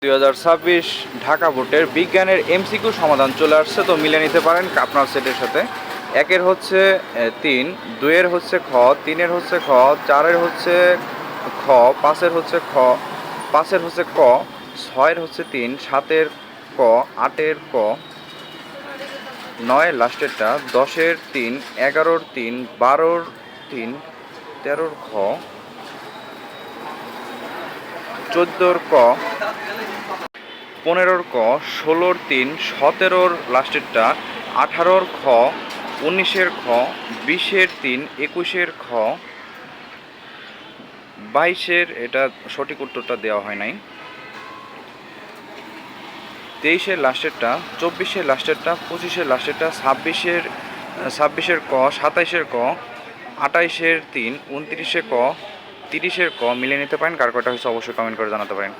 2026 ঢাকা বোর্ডের বিজ্ঞানের এমসিকিউ সমাধান চলে আসছে, তো মিলে নিতে পারেন আপনার সেটের সাথে। একের হচ্ছে 3, 2-এর হচ্ছে খ, 3-এর হচ্ছে খ, 4-এর হচ্ছে খ, 5-এর হচ্ছে খ, 5-এর হচ্ছে ক, 6-এর হচ্ছে 3, 7-এর ক, 8-এর ক, 9 লাস্টেরটা, 10-এর 3, 11-র 3, 12-র 3, 13-র খ, 14-র ক, 15-র ক, 16-র 3, 17-র লাস্টেরটা, 18-র খ, 19-এর খ, 20-এর 3, 21-এর খ, 22-এর এটা সঠিক উত্তরটা দেওয়া হয় নাই, 23-এর লাস্টেরটা, 24-এর লাস্টেরটা, 25-এর লাস্টেরটা, 26-এর ক, 27-এর ক, 28-এর 3, 29-এ ক, 30-এর ক মিলিয়ে নিতে পারেন। কার কয়টা হয়েছে অবশ্যই কমেন্ট করে জানাতে পারেন।